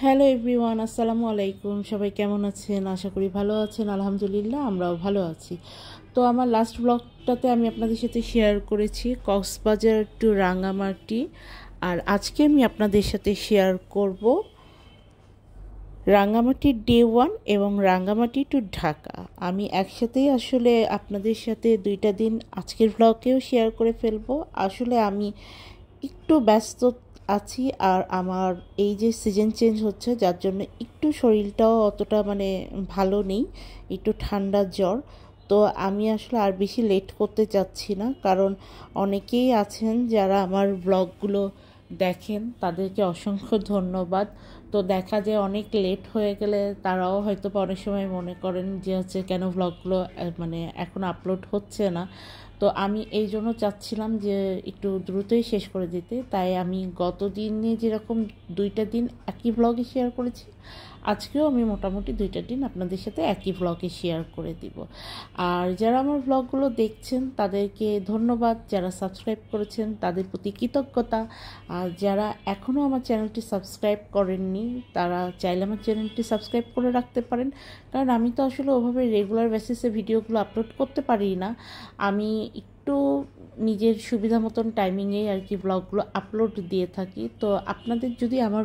Hello everyone, আসসালামু আলাইকুম। সবাই কেমন আছেন? আশা করি ভালো আছেন। আলহামদুলিল্লাহ, আমরাও ভালো আছি। তো আমার লাস্ট ব্লগটাতে আমি আপনাদের সাথে শেয়ার করেছি কক্সবাজার টু রাঙ্গামাটি, আর আজকে আমি আপনাদের সাথে শেয়ার করব রাঙ্গামাটি ডে 1 এবং রাঙ্গামাটি টু ঢাকা। আমি একসাথেই আসলে আপনাদের সাথে দুইটা দিন আজকের ব্লগেও শেয়ার করে ফেলবো। আসলে আমি একটু ব্যস্ত আছি, আর আমার এই যে সিজন চেঞ্জ হচ্ছে যার জন্য একটু শরীরটাও অতটা ভালো নেই, একটু ঠান্ডা জ্বর। তো আমি আসলে আর বেশি লেট করতে চাচ্ছি না, কারণ অনেকেই আছেন যারা আমার ব্লগগুলো দেখেন, তাদেরকে অসংখ্য ধন্যবাদ। তো দেখা যায় অনেক লেট হয়ে গেলে তারাও হয়তো অনেক সময় মনে করেন যে কেন ব্লগগুলো এখন আপলোড হচ্ছে না। তো আমি এই জন্য চাচ্ছিলাম যে একটু দ্রুতই শেষ করে দিতে, তাই আমি গত দিনে যেরকম দুইটা দিন একই ব্লগে শেয়ার করেছি, আজকেও আমি মোটামুটি দুইটা দিন আপনাদের সাথে একই ব্লগে শেয়ার করে দিব। আর যারা আমার ব্লগগুলো দেখছেন তাদেরকে ধন্যবাদ, যারা সাবস্ক্রাইব করেছেন তাদের প্রতি কৃতজ্ঞতা। আর যারা এখনও আমার চ্যানেলটি সাবস্ক্রাইব করেননি তারা চাইলে আমার চ্যানেলটি সাবস্ক্রাইব করে রাখতে পারেন, কারণ আমি তো আসলে ওভাবে রেগুলার বেসিসে ভিডিওগুলো আপলোড করতে পারি না। আমি একটু নিজের সুবিধা মতন টাইমিংয়ে আর কি ব্লগগুলো আপলোড দিয়ে থাকি। তো আপনাদের যদি আমার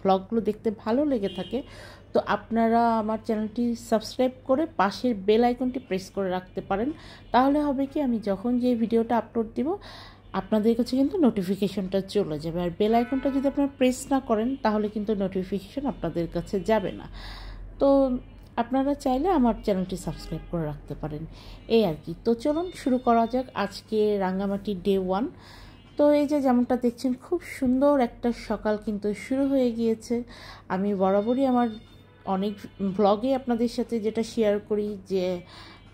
ব্লগগুলো দেখতে ভালো লেগে থাকে, তো আপনারা আমার চ্যানেলটি সাবস্ক্রাইব করে পাশের বেল আইকনটি প্রেস করে রাখতে পারেন। তাহলে হবে কি, আমি যখন যে ভিডিওটা আপলোড দিব আপনাদের কাছে কিন্তু নোটিফিকেশনটা চলে যাবে। আর বেল আইকনটা যদি আপনারা প্রেস না করেন তাহলে কিন্তু নোটিফিকেশন আপনাদের কাছে যাবে না। তো আপনারা চাইলে আমার চ্যানেলটি সাবস্ক্রাইব করে রাখতে পারেন, এই আর কি। তো চলুন শুরু করা যাক আজকে রাঙ্গামাটি ডে 1। তো এই যে যেমনটা দেখছেন, খুব সুন্দর একটা সকাল কিন্তু শুরু হয়ে গিয়েছে। আমি বরাবরই আমার অনেক ব্লগে আপনাদের সাথে যেটা শেয়ার করি যে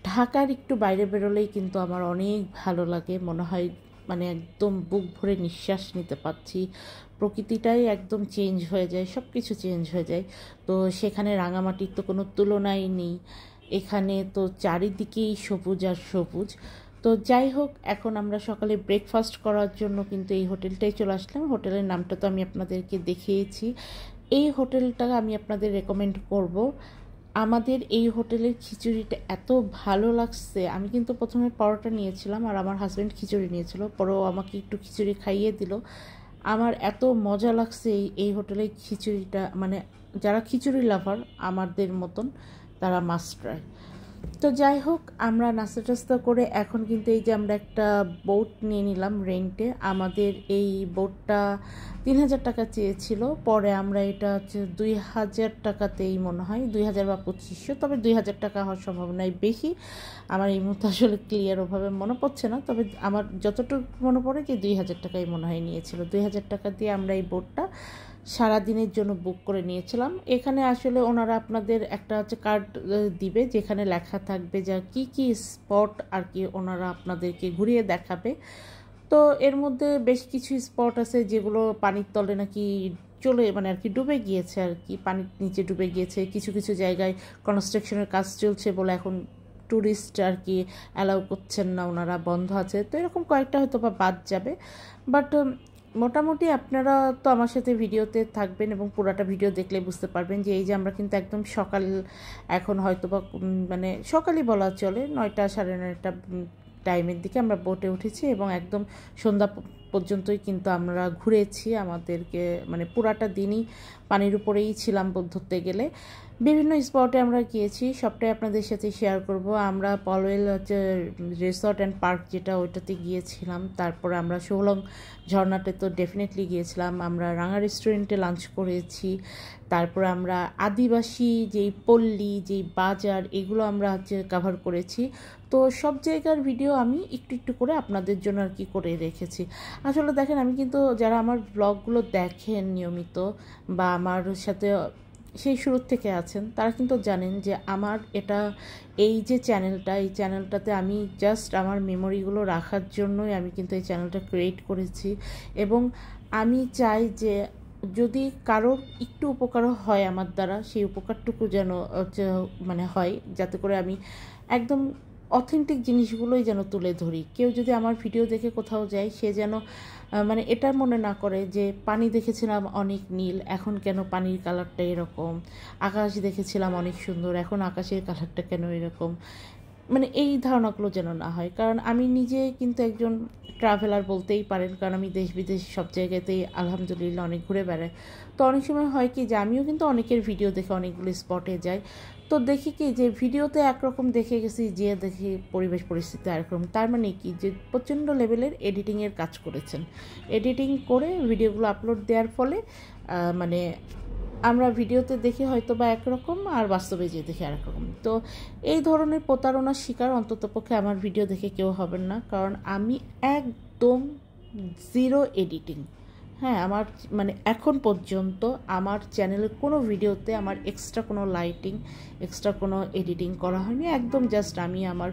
ঢাকার একটু বাইরে বেরোলেই কিন্তু আমার অনেক ভালো লাগে, মনে হয় একদম বুক ভরে নিঃশ্বাস নিতে পারছি, প্রকৃতিটাই একদম চেঞ্জ হয়ে যায়, সব কিছু চেঞ্জ হয়ে যায়। তো সেখানে রাঙামাটির তো কোনো তুলনাই নেই, এখানে তো চারিদিকেই সবুজ আর সবুজ। তো যাই হোক, এখন আমরা সকালে ব্রেকফাস্ট করার জন্য কিন্তু এই হোটেলটাই চলে আসলাম। হোটেলের নামটা তো আমি আপনাদেরকে দেখিয়েছি। এই হোটেলটা আমি আপনাদের রেকমেন্ড করব। আমাদের এই হোটেলের খিচুড়িটা এত ভালো লাগছে। আমি কিন্তু প্রথমে পরোটা নিয়েছিলাম আর আমার হাজব্যান্ড খিচুড়ি নিয়েছিল, পরেও আমাকে একটু খিচুড়ি খাইয়ে দিল। আমার এত মজা লাগছে এই হোটেলের খিচুড়িটা, যারা খিচুড়ি লাভার আমাদের মতন তারা মাস্ট ট্রাই। তো যাই হোক, আমরা নাস্তা টাস্তা করে এখন কিন্তু এই যে আমরা একটা বোট নিয়ে নিলাম রেন্টে। আমাদের এই বোটটা 3,000 টাকা চেয়েছিল, পরে আমরা এটা হচ্ছে 2,000 টাকাতেই মনে হয়, 2,000 বা 2,500, তবে 2,000 টাকা হওয়ার সম্ভাবনাই বেশি। আমার এই মুহূর্তে আসলে ক্লিয়ার ওভাবে মনে পড়ছে না, তবে আমার যতটুকু মনে পড়ে যে 2,000 টাকাই মনে হয় নিয়েছিল। 2,000 টাকা দিয়ে আমরা এই বোটটা সারাদিনের জন্য বুক করে নিয়েছিলাম। এখানে আসলে ওনারা আপনাদের একটা হচ্ছে কার্ড দিবে, যেখানে লেখা থাকবে যা কি কি স্পট আর কি ওনারা আপনাদেরকে ঘুরিয়ে দেখাবে। তো এর মধ্যে বেশ কিছু স্পট আছে যেগুলো পানির তলে নাকি চলে আর কি ডুবে গিয়েছে, আর কি পানির নিচে ডুবে গিয়েছে। কিছু কিছু জায়গায় কনস্ট্রাকশনের কাজ চলছে বলে এখন ট্যুরিস্ট আর কি অ্যালাউ করছেন না, ওনারা বন্ধ আছে। তো এরকম কয়েকটা হয়তো বা বাদ যাবে, বাট মোটামুটি আপনারা তো আমার সাথে ভিডিওতে থাকবেন এবং পুরাটা ভিডিও দেখলে বুঝতে পারবেন যে এই যে আমরা কিন্তু একদম সকাল, এখন হয়তো বা সকালই বলা চলে, 9টা 9:30 টাইমের দিকে আমরা বোটে উঠেছি এবং একদম সন্ধ্যা পর্যন্তই কিন্তু আমরা ঘুরেছি। আমাদেরকে পুরাটা দিনই পানির উপরেই ছিলাম ধরতে গেলে। বিভিন্ন স্পটে আমরা গিয়েছি, সবটাই আপনাদের সাথে শেয়ার করব। আমরা পলওয়েল হচ্ছে রিসর্ট অ্যান্ড পার্ক যেটা, ওইটাতে গিয়েছিলাম। তারপরে আমরা সোহলং ঝর্ণাতে তো ডেফিনেটলি গিয়েছিলাম। আমরা রাঙা রেস্টুরেন্টে লাঞ্চ করেছি। তারপর আমরা আদিবাসী যেই পল্লী, যেই বাজার, এগুলো আমরা হচ্ছে কাভার করেছি। তো সব জায়গার ভিডিও আমি একটু একটু করে আপনাদের জন্য আর কি করে রেখেছি। আসলে দেখেন, আমি কিন্তু যারা আমার ব্লগগুলো দেখেন নিয়মিত বা আমার সাথে সেই শুরুর থেকে আছেন, তারা কিন্তু জানেন যে আমার এই যে চ্যানেলটা, এই চ্যানেলটাতে আমি জাস্ট আমার মেমোরিগুলো রাখার জন্যই আমি কিন্তু এই চ্যানেলটা ক্রিয়েট করেছি। এবং আমি চাই যে যদি কারোর একটু উপকারও হয় আমার দ্বারা, সেই উপকারটুকু যেন হয়, যাতে করে আমি একদম অথেন্টিক জিনিসগুলোই যেন তুলে ধরি। কেউ যদি আমার ভিডিও দেখে কোথাও যায়, সে যেন মানে এটা মনে না করে যে পানি দেখেছিলাম অনেক নীল, এখন কেন পানির কালারটা এরকম, আকাশ দেখেছিলাম অনেক সুন্দর, এখন আকাশের কালারটা কেন এরকম, মানে এই ধারণাগুলো যেন না হয়। কারণ আমি নিজে কিন্তু একজন ট্রাভেলার বলতেই পারেন, কারণ আমি দেশ বিদেশ সব জায়গাতেই আলহামদুলিল্লাহ অনেক ঘুরে বেড়াই। তো অনেক সময় হয় কি যে আমিও কিন্তু অনেকের ভিডিও দেখে অনেকগুলো স্পটে যাই। তো দেখি কি যে ভিডিওতে একরকম দেখে গেছি, যে দেখি পরিবেশ পরিস্থিতি আরেকরকম। তার মানে কি যে প্রচণ্ড লেভেলের এডিটিংয়ের কাজ করেছেন। এডিটিং করে ভিডিওগুলো আপলোড দেওয়ার ফলে মানে আমরা ভিডিওতে দেখি হয়তো বা একরকম, আর বাস্তবে যে দেখি আরেক রকম। তো এই ধরনের প্রতারণার শিকার অন্ততপক্ষে আমার ভিডিও দেখে কেউ হবেন না, কারণ আমি একদম জিরো এডিটিং। হ্যাঁ, আমার মানে এখন পর্যন্ত আমার চ্যানেলের কোনো ভিডিওতে আমার এক্সট্রা কোনো লাইটিং, এক্সট্রা কোনো এডিটিং করা হয়নি। একদম জাস্ট আমি আমার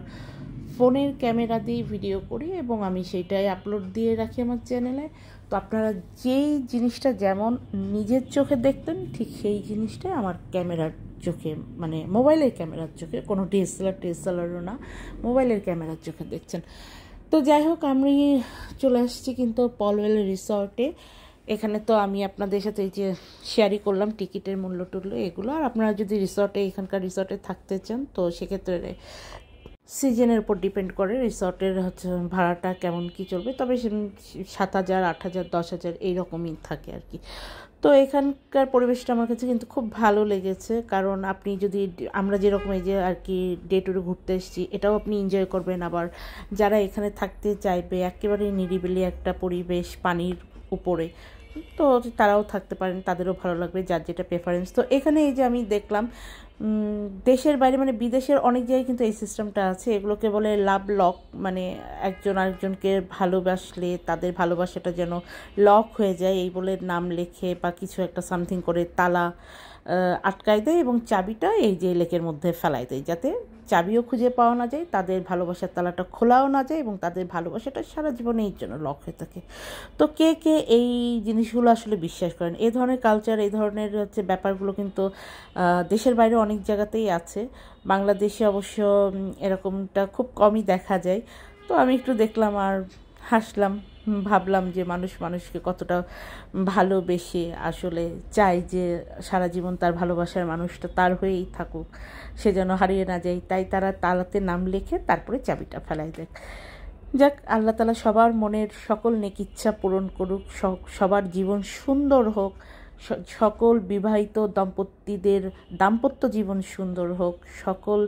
ফোনের ক্যামেরা দিয়ে ভিডিও করি এবং আমি সেইটাই আপলোড দিয়ে রাখি আমার চ্যানেলে। তো আপনারা যেই জিনিসটা যেমন নিজের চোখে দেখতেন, ঠিক সেই জিনিসটাই আমার ক্যামেরার চোখে, মানে মোবাইলের ক্যামেরার চোখে, কোনো ডিএসএলআরও না, মোবাইলের ক্যামেরার চোখে দেখছেন। তো যাই হোক, আমি চলে আসছি কিন্তু পলওয়েল রিসর্টে। এখানে তো আমি আপনাদের সাথে এই যে শেয়ারই করলাম টিকিটের মূল্য টুল্য এগুলো। আর আপনারা যদি এখানকার রিসর্টে থাকতে চান, তো সেক্ষেত্রে সিজনের উপর ডিপেন্ড করে রিসর্টের হচ্ছে ভাড়াটা কেমন কি চলবে। তবে 7,000, 8,000, 10,000 এইরকমই থাকে আর কি। তো এখানকার পরিবেশটা আমার কাছে কিন্তু খুব ভালো লেগেছে, কারণ আপনি যদি আমরা যেরকম এই যে আর কি ডে টুরে ঘুরতে এসেছি, এটাও আপনি এনজয় করবেন। আবার যারা এখানে থাকতে চাইবে, একেবারে নিরিবিলি একটা পরিবেশ পানির উপরে, তো তারাও থাকতে পারেন, তাদেরও ভালো লাগবে, যার যেটা প্রেফারেন্স। তো এখানে এই যে আমি দেখলাম দেশের বাইরে মানে বিদেশের অনেক জায়গায় কিন্তু এই সিস্টেমটা আছে। এগুলোকে বলে লাভ লক, মানে একজন আরেকজনকে ভালোবাসলে তাদের ভালোবাসাটা যেন লক হয়ে যায়, এই বলে নাম লেখে বা কিছু একটা সামথিং করে তালা আটকায় দেয় এবং চাবিটা এই যে লেকের মধ্যে ফেলায় দেয়, যাতে চাবিও খুঁজে পাওয়া না যায়, তাদের ভালোবাসার তালাটা খোলাও না যায় এবং তাদের ভালোবাসাটা সারা জীবনে এর জন্য লক হয়ে থাকে। তো কে কে এই জিনিসগুলো আসলে বিশ্বাস করেন? এই ধরনের কালচার, এই ধরনের হচ্ছে ব্যাপারগুলো কিন্তু দেশের বাইরে অনেক জায়গাতেই আছে। বাংলাদেশে অবশ্য এরকমটা খুব কমই দেখা যায়। তো আমি একটু দেখলাম আর হাসলাম, ভাবলাম যে মানুষ মানুষকে কতটা ভালোবেসে আসলে চায় যে সারা জীবন তার ভালোবাসার মানুষটা তার হয়েই থাকুক, সে যেন হারিয়ে না যায়। তাই তারা তালাতে নাম লিখে তারপরে চাবিটা ফেলাই দেয়। যাক, আল্লাহ তাআলা সবার মনের সকল নেক ইচ্ছা পূরণ করুক, সবার জীবন সুন্দর হোক, সকল বিবাহিত দম্পতিদের দাম্পত্য জীবন সুন্দর হোক, সকল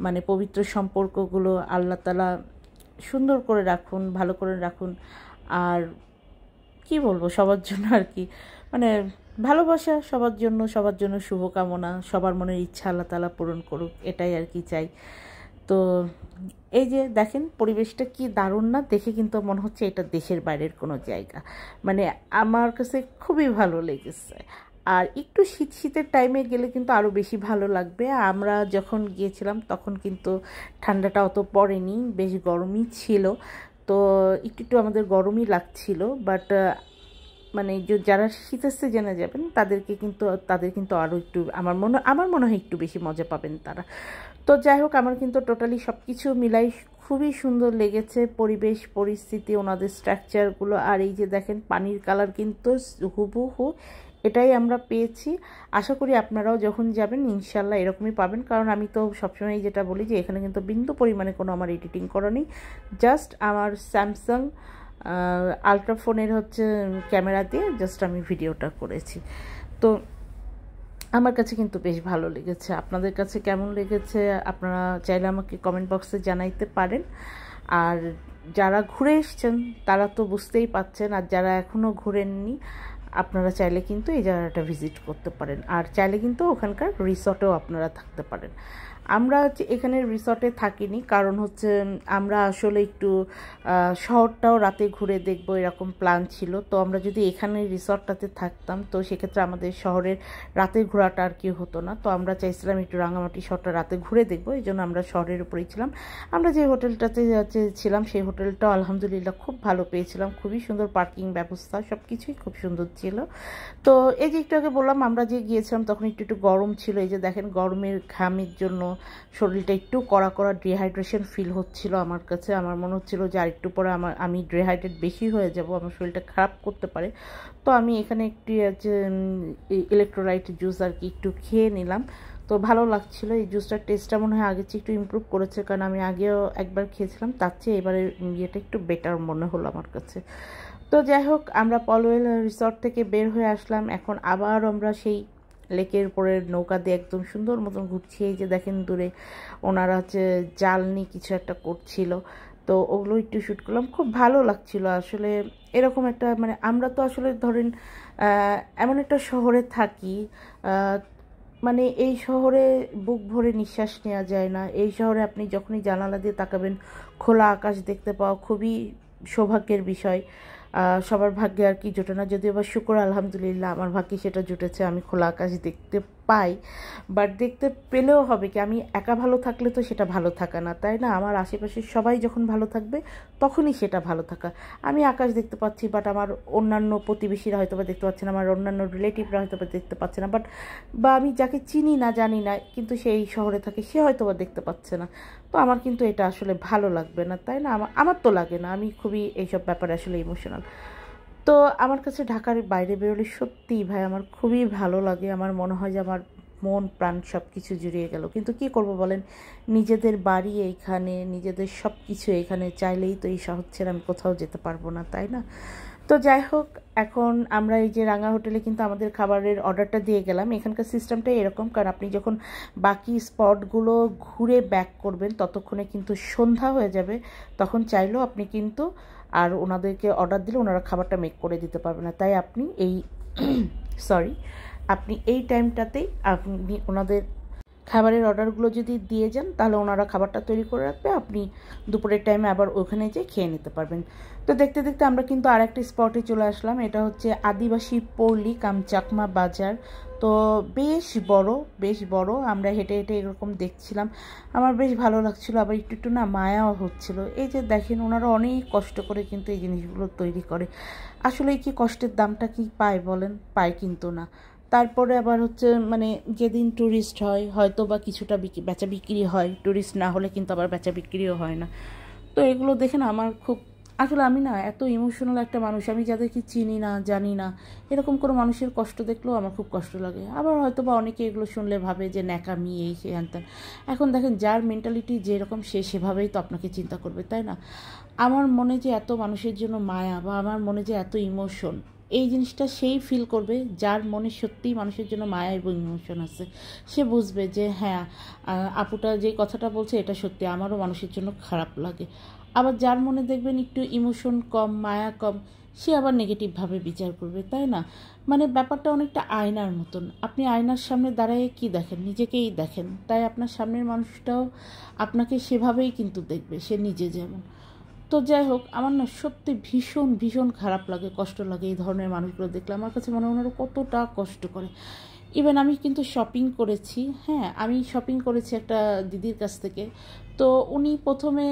মানে পবিত্র সম্পর্কগুলো আল্লাহ তাআলা সুন্দর করে রাখুন, ভালো করে রাখুন। আর কি বলবো, সবার জন্য আর কি, মানে ভালোবাসা সবার জন্য শুভকামনা, সবার মনের ইচ্ছা আল্লাহ তাআলা পূরণ করুক, এটাই আর কি চাই। তো এই যে দেখেন পরিবেশটা কি দারুণ না? দেখে কিন্তু মনে হচ্ছে এটা দেশের বাইরের কোনো জায়গা। মানে আমার কাছে খুবই ভালো লেগেছে। আর একটু শীতের টাইমে গেলে কিন্তু আরও বেশি ভালো লাগবে। আমরা যখন গিয়েছিলাম তখন কিন্তু ঠান্ডাটা অত পড়েনি, বেশ গরমই ছিল। তো একটু আমাদের গরমই লাগছিল, বাট মানে যারা শীতের সিজনে যাবেন তাদের কিন্তু আরও একটু আমার মনে হয় একটু বেশি মজা পাবেন তারা। তো যাই হোক, আমার কিন্তু টোটালি সব কিছু মিলাই খুবই সুন্দর লেগেছে, পরিবেশ পরিস্থিতি, ওনাদের স্ট্রাকচারগুলো। আর এই যে দেখেন পানির কালার কিন্তু হুবহু এটাই আমরা পেয়েছি। আশা করি আপনারাও যখন যাবেন ইনশাল্লাহ এরকমই পাবেন, কারণ আমি তো সবসময় যেটা বলি যে এখানে কিন্তু বিন্দু পরিমাণে কোনো আমার এডিটিং করা নেই, জাস্ট আমার স্যামসাং আলট্রা ফোনের হচ্ছে ক্যামেরা দিয়ে জাস্ট আমি ভিডিওটা করেছি। তো আমার কাছে কিন্তু বেশ ভালো লেগেছে। আপনাদের কাছে কেমন লেগেছে আপনারা চাইলে আমাকে কমেন্ট বক্সে জানাইতে পারেন। আর যারা ঘুরে এসছেন তারা তো বুঝতেই পাচ্ছেন, আর যারা এখনও ঘুরেননি আপনারা চাইলে কিন্তু এই জায়গাটা ভিজিট করতে পারেন। আর চাইলে কিন্তু ওখানকার রিসর্টেও আপনারা থাকতে পারেন। আমরা এখানে রিসর্টে থাকিনি, কারণ হচ্ছে আমরা আসলে একটু শহরটাও রাতে ঘুরে দেখবো এরকম প্ল্যান ছিল। তো আমরা যদি এখানে রিসর্টটাতে থাকতাম তো সেক্ষেত্রে আমাদের শহরের রাতের ঘোরাটা আর কি হতো না। তো আমরা চাইছিলাম একটু রাঙামাটি শহরটা রাতে ঘুরে দেখবো, এই জন্য আমরা শহরের উপরেই ছিলাম। আমরা যে হোটেলটাতে ছিলাম সেই হোটেলটাও আলহামদুলিল্লাহ খুব ভালো পেয়েছিলাম, খুবই সুন্দর পার্কিং ব্যবস্থা, সব কিছুই খুব সুন্দর ছিল। তো এই যে একটু আগে বললাম আমরা যে গিয়েছিলাম তখন একটু গরম ছিল। এই যে দেখেন গরমের ঘামের জন্য শরীরটা একটু কড়া কড়া ডিহাইড্রেশন ফিল হচ্ছিল আমার কাছে। আমার মনে হচ্ছিল যে আর একটু পরে আমি ডিহাইড্রেট বেশি হয়ে যাব, আমার শরীরটা খারাপ করতে পারে। তো আমি এখানে একটু যে ইলেকট্রোলাইট জুস আর কি একটু খেয়ে নিলাম। তো ভালো লাগছিলো। এই জুসটার টেস্টটা মনে হয় আগের চেয়ে একটু ইমপ্রুভ করেছে, কারণ আমি আগেও একবার খেয়েছিলাম, তার চেয়ে এবারে ইয়েটা একটু বেটার মনে হলো আমার কাছে। তো যাই হোক, আমরা পলওয়েল রিসর্ট থেকে বের হয়ে আসলাম। এখন আবার আমরা সেই লেকের উপরের নৌকা দিয়ে একদম সুন্দর মতন ঘুরছি। এই যে দেখেন দূরে ওনারা হচ্ছে জাল নিয়ে কিছু একটা করছিল, তো ওগুলো একটু শ্যুট করলাম। খুব ভালো লাগছিল আসলে। এরকম একটা মানে আমরা তো আসলে ধরেন এমন একটা শহরে থাকি, মানে এই শহরে বুক ভরে নিঃশ্বাস নেওয়া যায় না। এই শহরে আপনি যখনই জানালা দিয়ে তাকাবেন খোলা আকাশ দেখতে পাওয়া খুবই সৌভাগ্যের বিষয়। সবার ভাগ্যে আর কি জোটে না, যদিও বা শুকর আলহামদুলিল্লাহ আমার ভাগ্যে সেটা জুটেছে, আমি খোলা আকাশ দেখতে পাই। বাট দেখতে পেলেও হবে কি, আমি একা ভালো থাকলে তো সেটা ভালো থাকা না, তাই না? আমার আশেপাশের সবাই যখন ভালো থাকবে তখনই সেটা ভালো থাকা। আমি আকাশ দেখতে পাচ্ছি, বাট আমার অন্যান্য প্রতিবেশীরা হয়তো বা দেখতে পাচ্ছে না, আমার অন্যান্য রিলেটিভরা হয়তো বা দেখতে পাচ্ছে না, বা আমি যাকে চিনি না জানি না কিন্তু সেই শহরে থাকে সে হয়তো বা দেখতে পাচ্ছে না। তো আমার কিন্তু এটা আসলে ভালো লাগবে না, তাই না? আমার তো লাগে না, আমি খুবই এইসব ব্যাপারে আসলে ইমোশনাল। তো আমার কাছে ঢাকার বাইরে বেরোলে সত্যিই ভাই আমার খুবই ভালো লাগে। আমার মনে হয় যে আমার মন প্রাণ সব কিছু জুড়িয়ে গেল। কিন্তু কি করব বলেন, নিজেদের বাড়ি এইখানে, নিজেদের সব কিছু এখানে, চাইলেই তো এই শহর ছেড়ে আমি কোথাও যেতে পারবো না, তাই না? তো যাই হোক, এখন আমরা এই যে রাঙা হোটেলে কিন্তু আমাদের খাবারের অর্ডারটা দিয়ে গেলাম। এখানকার সিস্টেমটাই এরকম, কারণ আপনি যখন বাকি স্পটগুলো ঘুরে ব্যাক করবেন ততক্ষণে কিন্তু সন্ধ্যা হয়ে যাবে। তখন চাইলেও আপনি কিন্তু আর ওনাদেরকে অর্ডার দিলে ওনারা খাবারটা মেক করে দিতে পারবে না। তাই আপনি এই সরি আপনি এই টাইমটাতেই আপনি ওনাদের খাবারের অর্ডারগুলো যদি দিয়ে যান তাহলে ওনারা খাবারটা তৈরি করে রাখবে, আপনি দুপুরের টাইমে আবার ওখানে যেয়ে খেয়ে নিতে পারবেন। তো দেখতে দেখতে আমরা কিন্তু আর একটা স্পটে চলে আসলাম। এটা হচ্ছে আদিবাসী পল্লী কাম চাকমা বাজার। তো বেশ বড়। আমরা হেঁটে হেঁটে এরকম দেখছিলাম, আমার বেশ ভালো লাগছিল, আবার একটু একটু না মায়াও হচ্ছিল। এই যে দেখেন ওনারা অনেক কষ্ট করে কিন্তু এই জিনিসগুলো তৈরি করে। আসলে কি কষ্টের দামটা কি পায় বলেন? পায় কিন্তু না। তারপরে আবার হচ্ছে মানে যেদিন ট্যুরিস্ট হয় হয়তো বা কিছুটা বেচা বিক্রি হয়, ট্যুরিস্ট না হলে কিন্তু আবার বেচা বিক্রিও হয় না। তো এগুলো দেখে না আমার খুব, আসলে আমি না এত ইমোশনাল একটা মানুষ, আমি যাদেরকে চিনি না জানি না এরকম কোনো মানুষের কষ্ট দেখলেও আমার খুব কষ্ট লাগে। আবার হয়তো বা অনেকে এগুলো শুনলে ভাবে যে ন্যাকামি এই সে হ্যান। এখন দেখেন যার মেন্টালিটি যেরকম সে সেভাবেই তো আপনাকে চিন্তা করবে, তাই না? আমার মনে যে এত মানুষের জন্য মায়া, বা আমার মনে যে এত ইমোশন, এই জিনিসটা সেই ফিল করবে যার মনে সত্যিই মানুষের জন্য মায়া এবং ইমোশন আছে। সে বুঝবে যে হ্যাঁ, আপুটা যে কথাটা বলছে এটা সত্যি, আমারও মানুষের জন্য খারাপ লাগে। আবার যার মনে দেখবেন একটু ইমোশন কম, মায়া কম, সে আবার নেগেটিভভাবে বিচার করবে, তাই না? মানে ব্যাপারটা অনেকটা আয়নার মতন। আপনি আয়নার সামনে দাঁড়ায় কি দেখেন? নিজেকেই দেখেন। তাই আপনার সামনের মানুষটাও আপনাকে সেভাবেই কিন্তু দেখবে, সে নিজে যেমন। তো যাই হোক, আমার না সত্যি ভীষণ ভীষণ খারাপ লাগে, কষ্ট লাগে এই ধরনের মানুষগুলো দেখলে। আমার কাছে মনে হয় ওনারা কতটা কষ্ট করে। ইভেন আমি কিন্তু শপিং করেছি, হ্যাঁ আমি শপিং করেছি একটা দিদির কাছ থেকে। তো উনি প্রথমে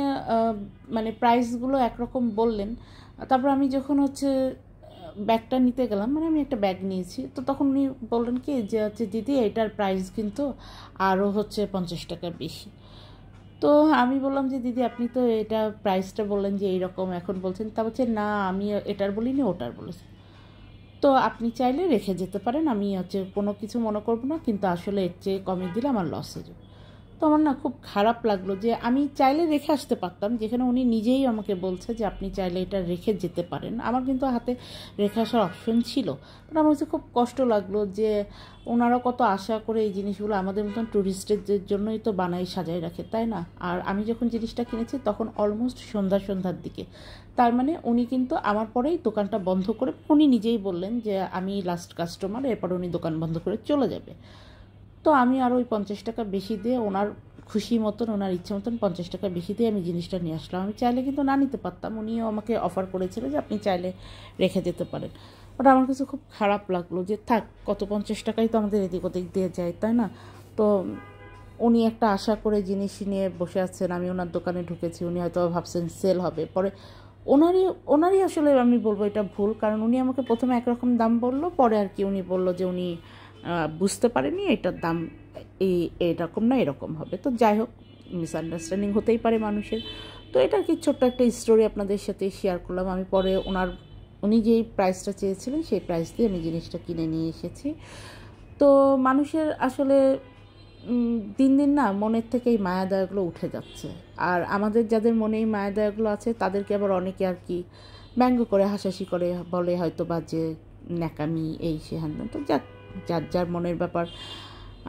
মানে প্রাইসগুলো একরকম বললেন, তারপর আমি যখন হচ্ছে ব্যাগটা নিতে গেলাম, মানে আমি একটা ব্যাগ নিয়েছি, তো তখন উনি বললেন কি যে হচ্ছে দিদি এটার প্রাইস কিন্তু আরও হচ্ছে 50 টাকা বেশি। তো আমি বললাম যে দিদি আপনি তো এটা প্রাইসটা বললেন যে এইরকম, এখন বলছেন। তা বলছে না আমি এটার বলিনি ওটার বলেছি। তো আপনি চাইলে রেখে যেতে পারেন, আমি হচ্ছে কোনো কিছু মনে করবো না, কিন্তু আসলে এর চেয়ে কমে দিলে আমার লস হয়ে যাবে। তো আমার না খুব খারাপ লাগলো যে আমি চাইলে রেখে আসতে পারতাম, যেখানে উনি নিজেই আমাকে বলছে যে আপনি চাইলে এটা রেখে যেতে পারেন। আমার কিন্তু হাতে রেখে আসার অপশন ছিল, বাট আমার কাছে খুব কষ্ট লাগলো যে ওনারা কত আশা করে এই জিনিসগুলো আমাদের মতন ট্যুরিস্টদের জন্যই তো বানাই সাজাই রাখে, তাই না? আর আমি যখন জিনিসটা কিনেছি তখন অলমোস্ট সন্ধ্যার দিকে। তার মানে উনি কিন্তু আমার পরেই দোকানটা বন্ধ করে, উনি নিজেই বললেন যে আমি লাস্ট কাস্টমার, এরপর উনি দোকান বন্ধ করে চলে যাবে। তো আমি আর ওই 50 টাকা বেশি দিয়ে ওনার খুশি মতন, ওনার ইচ্ছা মতন 50 টাকা বেশি দিয়ে আমি জিনিসটা নিয়ে আসলাম। আমি চাইলে কিন্তু না নিতে পারতাম, উনিও আমাকে অফার করেছিল যে আপনি চাইলে রেখে যেতে পারেন। ওটা আমার কাছে খুব খারাপ লাগলো যে থাক, কত 50 টাকাই তো আমাদের এদিক ওদিক দিয়ে যায়, তাই না? তো উনি একটা আশা করে জিনিস নিয়ে বসে আছেন, আমি ওনার দোকানে ঢুকেছি, উনি হয়তো ভাবছেন সেল হবে, পরে ওনারই আসলে আমি বলবো এটা ভুল, কারণ উনি আমাকে প্রথমে একরকম দাম বললো, পরে আর কি উনি বললো যে উনি বুঝতে পারেনি এটার দাম এরকম না এরকম হবে। তো যাই হোক, মিসআন্ডারস্ট্যান্ডিং হতেই পারে মানুষের। তো এটা আর কি ছোট্ট একটা স্টোরি আপনাদের সাথে শেয়ার করলাম। আমি পরে উনি যেই প্রাইসটা চেয়েছিলেন সেই প্রাইস দিয়ে আমি জিনিসটা কিনে নিয়ে এসেছি। তো মানুষের আসলে দিন দিন না মনের থেকে এই মায়া দয়াগুলো উঠে যাচ্ছে। আর আমাদের যাদের মনে এই মায়া দয়াগুলো আছে তাদেরকে আবার অনেকে আর কি ব্যঙ্গ করে হাসাহাসি করে বলে হয়তো বা যে ন্যাকামি এই সে হ্যান। তো যার যার মনের ব্যাপার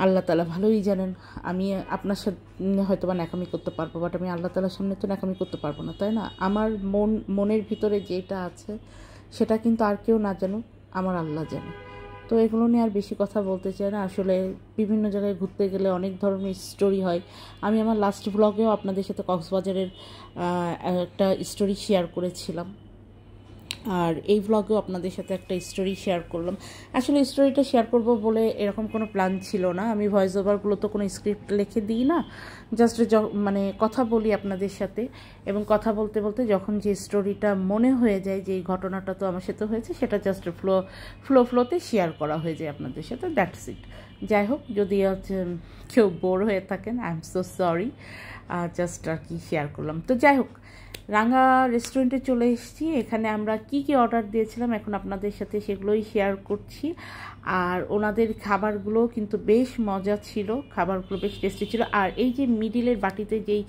আল্লাহ তাআলা ভালোই জানেন। আমি আপনার সাথে হয়তো বা ন্যাকামি করতে পারবো, বাট আমি আল্লাহ তাআলার সামনে তো ন্যাকামি করতে পারবো না, তাই না? আমার মনের ভিতরে যেটা আছে সেটা কিন্তু আর কেউ না জানুক, আমার আল্লাহ জানে। তো এগুলো নিয়ে আর বেশি কথা বলতে চাই না। আসলে বিভিন্ন জায়গায় ঘুরতে গেলে অনেক ধরনের স্টোরি হয়। আমি আমার লাস্ট ব্লগেও আপনাদের সাথে কক্সবাজারের একটা স্টোরি শেয়ার করেছিলাম, আর এই ব্লগেও আপনাদের সাথে একটা স্টোরি শেয়ার করলাম। আসলে স্টোরিটা শেয়ার করব বলে এরকম কোনো প্ল্যান ছিল না। আমি ভয়েস ওভারগুলো তো কোনো স্ক্রিপ্ট লিখে দিই না, জাস্ট মানে কথা বলি আপনাদের সাথে, এবং কথা বলতে বলতে যখন যে স্টোরিটা মনে হয়ে যায় যে এই ঘটনাটা তো আমার সাথে হয়েছে, সেটা জাস্ট ফ্লোতে শেয়ার করা হয়ে যায় আপনাদের সাথে, দ্যাটস ইট। যাই হোক, যদি কেউ বোর হয়ে থাকেন, I am so sorry, just আর কি শেয়ার করলাম। তো যাই হোক, রাঙা রেস্টুরেন্টে চলে এসেছি। এখানে আমরা কি কি অর্ডার দিয়েছিলাম এখন আপনাদের সাথে সেগুলোই শেয়ার করছি। আর ওনাদের খাবারগুলো কিন্তু বেশ মজা ছিল, খাবারগুলো বেশ টেস্টি ছিল। আর এই যে মিডিলের বাটিতে যেই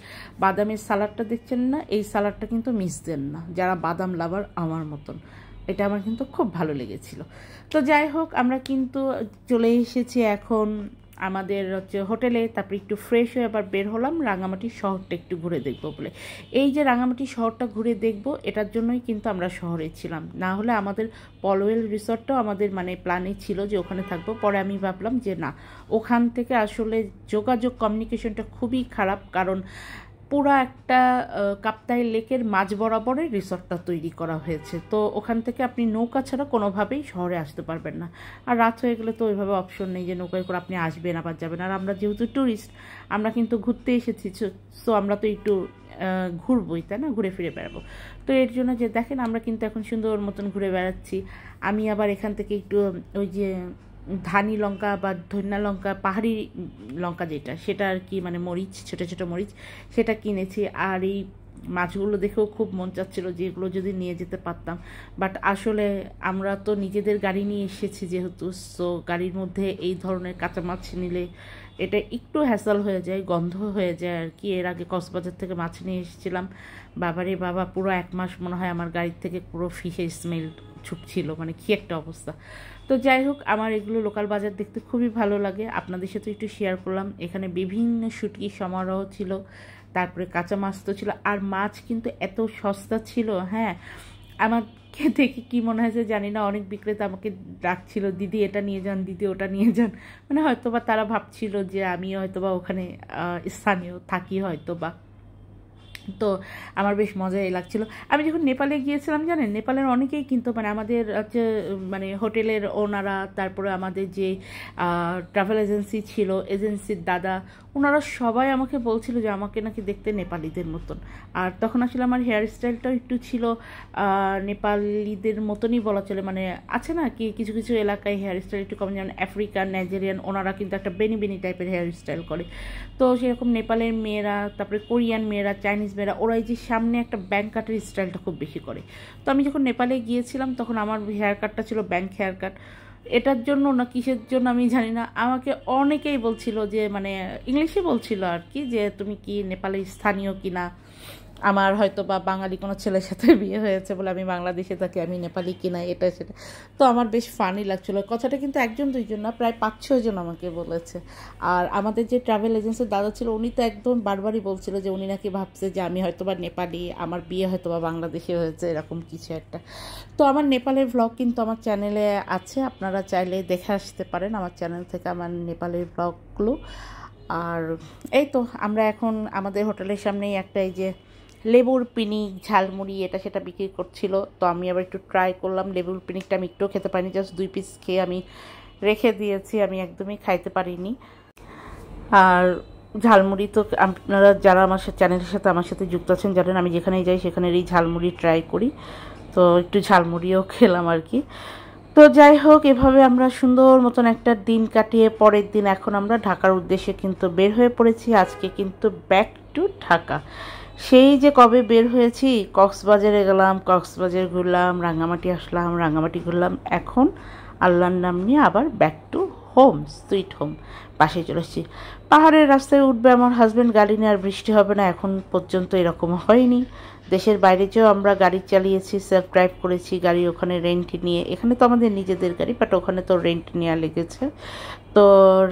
বাদামের সালাডটা দেখছেন না, এই সালাডটা কিন্তু মিস দেন না যারা বাদাম লাভার আমার মতন। এটা আমার কিন্তু খুব ভালো লেগেছিল। তো যাই হোক, আমরা কিন্তু চলে এসেছি এখন আমাদের হোটেলে। তারপরে একটু ফ্রেশ হয়ে আবার বের হলাম রাঙামাটি শহরটা একটু ঘুরে দেখব বলে। এই যে রাঙামাটি শহরটা ঘুরে দেখব, এটার জন্যই কিন্তু আমরা শহরে ছিলাম। না হলে আমাদের পলওয়েল রিসর্টটাও আমাদের মানে প্ল্যানে ছিল যে ওখানে থাকবো। পরে আমি ভাবলাম যে না, ওখান থেকে আসলে যোগাযোগ কমিউনিকেশনটা খুবই খারাপ, কারণ পুরো একটা কাপ্তাই লেকের মাঝ বরাবরে রিসর্টটা তৈরি করা হয়েছে। তো ওখান থেকে আপনি নৌকা ছাড়া কোনোভাবেই শহরে আসতে পারবেন না। আর রাত হয়ে গেলে তো ওইভাবে অপশন নেই যে নৌকায় করে আপনি আসবেন আবার যাবেন। আর আমরা যেহেতু ট্যুরিস্ট, আমরা কিন্তু ঘুরতে এসেছি, সো আমরা তো একটু ঘুরবোই, তাই না, ঘুরে ফিরে বেড়াবো। তো এর জন্য যে দেখেন আমরা কিন্তু এখন সুন্দর মতন ঘুরে বেড়াচ্ছি। আমি আবার এখান থেকে একটু ওই যে ধানি লঙ্কা বা ধনিয়া লঙ্কা, পাহাড়ি লঙ্কা যেটা, সেটা আর কি মানে মরিচ, ছোটো ছোটো মরিচ, সেটা কিনেছি। আর এই মাছগুলো দেখেও খুব মন চাচ্ছিল যে এগুলো যদি নিয়ে যেতে পারতাম, বাট আসলে আমরা তো নিজেদের গাড়ি নিয়ে এসেছি যেহেতু, সো গাড়ির মধ্যে এই ধরনের কাঁচা মাছ নিলে এটা একটু হ্যাসেল হয়ে যায়, গন্ধ হয়ে যায় আর কি। এর আগে কক্সবাজার থেকে মাছ নিয়ে এসেছিলাম, বাবারে বাবা, পুরো 1 মাস মনে হয় আমার গাড়ির থেকে পুরো ফিশের স্মেল ছুটছিল, মানে কি একটা অবস্থা। তো যাই হোক, আমার এগুলো লোকাল বাজার দেখতে খুবই ভালো লাগে, আপনাদের সাথে একটু শেয়ার করলাম। এখানে বিভিন্ন শুটকি সমারোহ ছিল, তারপরে কাঁচা মাছ তো ছিল, আর মাছ কিন্তু এত সস্তা ছিল। হ্যাঁ, আমাকে দেখে কি মনে হয়েছে জানি না, অনেক বিক্রেতা আমাকে ডাকছিল, দিদি এটা নিয়ে যান, দিদি ওটা নিয়ে যান। মানে হয়তোবা তারা ভাবছিল যে আমি হয়তোবা ওখানে স্থানীয় থাকি হয়তোবা। তো আমার বেশ মজাই লাগছিল। আমি যখন নেপালে গিয়েছিলাম জানেন, নেপালের অনেকেই কিন্তু মানে আমাদের হচ্ছে মানে হোটেলের ওনারা, তারপরে আমাদের যে ট্রাভেল এজেন্সি ছিল, এজেন্সির দাদা, ওনারা সবাই আমাকে বলছিল যে আমাকে নাকি দেখতে নেপালিদের মতন। আর তখন আসলে আমার হেয়ার স্টাইলটাও একটু ছিল নেপালিদের মতনই বলা চলে। মানে আছে না কি কিছু কিছু এলাকায় হেয়ার স্টাইল একটু কম, যেমন আফ্রিকান, নাইজেরিয়ান, ওনারা কিন্তু একটা বেনি বেনি টাইপের হেয়ার স্টাইল করে। তো সেরকম নেপালের মেয়েরা, তারপরে কোরিয়ান মেয়েরা, চাইনিজ মেয়েরা, ওরা এই যে সামনে একটা ব্যাঙ্ক কাটের স্টাইলটা খুব বেশি করে। তো আমি যখন নেপালে গিয়েছিলাম তখন আমার হেয়ার কাটটা ছিল ব্যাঙ্ক হেয়ার কাট। এটার জন্য না কিসের জন্য আমি জানি না, আমাকে অনেকেই বলছিল যে মানে ইংলিশে বলছিল আর কি, যে তুমি কি নেপালের স্থানীয় কিনা, আমার হয়তো বা বাঙালি কোনো ছেলের সাথে বিয়ে হয়েছে বলে আমি বাংলাদেশে থাকি, আমি নেপালি কিনা, এটা সেটা। তো আমার বেশ ফানি লাগছিলো কথাটা, কিন্তু একজন দুইজন না, প্রায় 5-6 জন আমাকে বলেছে। আর আমাদের যে ট্রাভেল এজেন্সির দাদা ছিল, উনি তো একদম বারবারই বলছিল যে উনি নাকি ভাবছে যে আমি হয়তো বা নেপালি, আমার বিয়ে হয়তো বা বাংলাদেশে হয়েছে, এরকম কিছু একটা। তো আমার নেপালের ভ্লগ কিন্তু আমার চ্যানেলে আছে, আপনারা চাইলে দেখে আসতে পারেন আমার চ্যানেল থেকে আমার নেপালের ভ্লগগুলো। আর এই তো আমরা এখন আমাদের হোটেলের সামনেই একটা এই যে লেবুর পিনিক, ঝালমুড়ি, এটা সেটা বিক্রি করছিল। তো আমি আবার একটু ট্রাই করলাম। লেবুর পিনিকটা আমি একটুও খেতে পারিনি, জাস্ট 2 পিস খেয়ে আমি রেখে দিয়েছি, আমি একদমই খাইতে পারিনি। আর ঝালমুড়ি তো আপনারা যারা আমার চ্যানেলের সাথে আমার সাথে যুক্ত আছেন জানেন, আমি যেখানেই যাই সেখানের এই ঝালমুড়ি ট্রাই করি। তো একটু ঝালমুড়িও খেলাম আর কি। তো যাই হোক, এভাবে আমরা সুন্দর মতন একটা দিন কাটিয়ে পরের দিন এখন আমরা ঢাকার উদ্দেশ্যে কিন্তু বের হয়ে পড়েছি। আজকে কিন্তু ব্যাক টু ঢাকা। সেই যে কবে বের হয়েছি, কক্সবাজারে গেলাম, কক্সবাজার ঘুরলাম, রাঙামাটি আসলাম, রাঙামাটি ঘুরলাম, এখন আল্লাহর নাম নিয়ে আবার back to home, sweet home, বাসায় চলে এসেছি। পাহাড়ের রাস্তায় উঠবে আমার হাজব্যান্ড গাড়ি নিয়ে, আর বৃষ্টি হবে না এখন পর্যন্ত এরকম হয়নি। দেশের বাইরে যেও আমরা গাড়ি চালিয়েছি, সেলফ ড্রাইভ করেছি গাড়ি, ওখানে রেন্ট নিয়ে। এখানে তো আমাদের নিজেদের গাড়ি, বাট ওখানে তো রেন্ট নেওয়া লেগেছে। তো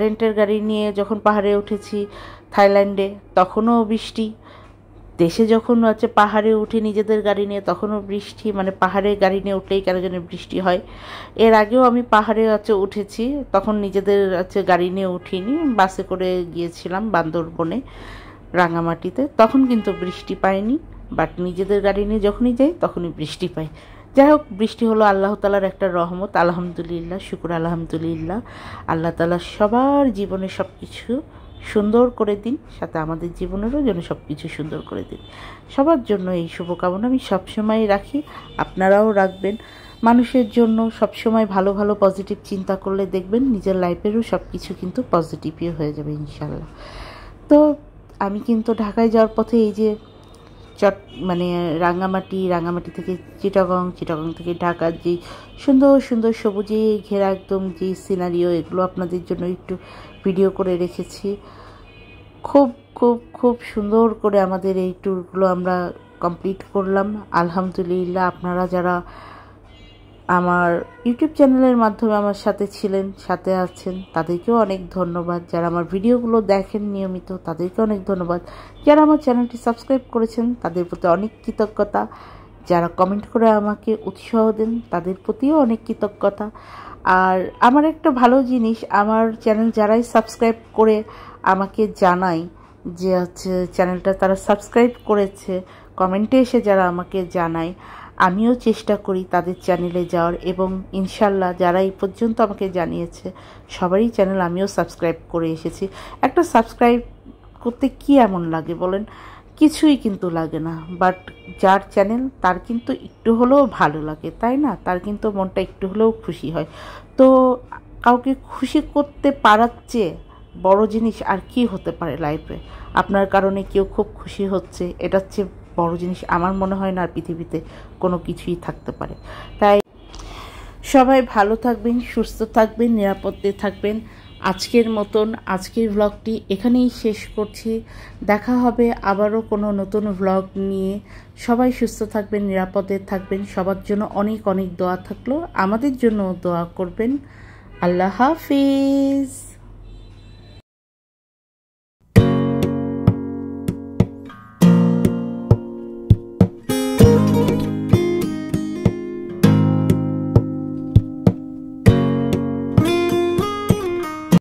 রেন্টের গাড়ি নিয়ে যখন পাহাড়ে উঠেছি থাইল্যান্ডে, তখনও বৃষ্টি। দেশে যখন হচ্ছে পাহাড়ে উঠে নিজেদের গাড়ি নিয়ে, তখনও বৃষ্টি। মানে পাহাড়ে গাড়ি নিয়ে উঠলেই কেন যেন বৃষ্টি হয়। এর আগেও আমি পাহাড়ে হচ্ছে উঠেছি, তখন নিজেদের হচ্ছে গাড়ি নিয়ে উঠিনি, বাসে করে গিয়েছিলাম বান্দরবনে, রাঙামাটিতে, তখন কিন্তু বৃষ্টি পাইনি। বাট নিজেদের গাড়ি নিয়ে যখনই যাই তখনই বৃষ্টি পাই। যাই হোক, বৃষ্টি হলো আল্লাহ তালার একটা রহমত, আলহামদুলিল্লাহ, শুকুর আলহামদুলিল্লাহ। আল্লাহ তালা সবার জীবনে সব কিছু সুন্দর করে দিন, সাথে আমাদের জীবনেরও যেন সব কিছু সুন্দর করে দিন। সবার জন্য এই শুভকামনা আমি সবসময় রাখি, আপনারাও রাখবেন। মানুষের জন্য সবসময় ভালো ভালো পজিটিভ চিন্তা করলে দেখবেন নিজের লাইফেরও সব কিছু কিন্তু পজিটিভই হয়ে যাবে ইনশাল্লাহ। তো আমি কিন্তু ঢাকায় যাওয়ার পথে এই যে মানে রাঙামাটি থেকে চিটাগং, চিটাগং থেকে ঢাকার যে সুন্দর সুন্দর সবুজে ঘেরা একদম যে সিনারিও, এগুলো আপনাদের জন্য একটু ভিডিও করে রেখেছি। খুব খুব খুব সুন্দর করে আমাদের এই ট্যুরগুলো আমরা কমপ্লিট করলাম আলহামদুলিল্লাহ। আপনারা যারা আমার ইউটিউব চ্যানেলের মাধ্যমে আমার সাথে ছিলেন, সাথে আছেন, তাদেরকেও অনেক ধন্যবাদ। যারা আমার ভিডিওগুলো দেখেন নিয়মিত, তাদেরকে অনেক ধন্যবাদ। যারা আমার চ্যানেলটি সাবস্ক্রাইব করেছেন, তাদের প্রতি অনেক কৃতজ্ঞতা। যারা কমেন্ট করে আমাকে উৎসাহ দেন, তাদের প্রতিও অনেক কৃতজ্ঞতা। আর আমার একটা ভালো জিনিস, আমার চ্যানেল যারাই সাবস্ক্রাইব করে আমাকে জানায় যে হচ্ছে চ্যানেলটা তারা সাবস্ক্রাইব করেছে, কমেন্টে এসে যারা আমাকে জানায়, আমিও চেষ্টা করি তাদের চ্যানেলে যাওয়ার। এবং ইনশাল্লাহ যারা এই পর্যন্ত আমাকে জানিয়েছে সবারই চ্যানেল আমিও সাবস্ক্রাইব করে এসেছি। একটা সাবস্ক্রাইব করতে কি এমন লাগে বলেন? কিছুই কিন্তু লাগে না, বাট যার চ্যানেল তার কিন্তু একটু হলেও ভালো লাগে, তাই না? তার কিন্তু মনটা একটু হলেও খুশি হয়। তো কাউকে খুশি করতে পারার চেয়ে বড় জিনিস আর কি হতে পারে লাইফে? আপনার কারণে কেউ খুব খুশি হচ্ছে, এটার চেয়ে বড় জিনিস আমার মনে হয় না আর পৃথিবীতে কোনো কিছুই থাকতে পারে। তাই সবাই ভালো থাকবেন, সুস্থ থাকবেন, নিরাপদে থাকবেন। আজকের মতন আজকের ভ্লগটি এখানেই শেষ করছি। দেখা হবে আবারও কোনো নতুন ভ্লগ নিয়ে। সবাই সুস্থ থাকবেন, নিরাপদে থাকবেন। সবার জন্য অনেক অনেক দোয়া থাকলো, আমাদের জন্য দোয়া করবেন। আল্লাহ হাফিজ।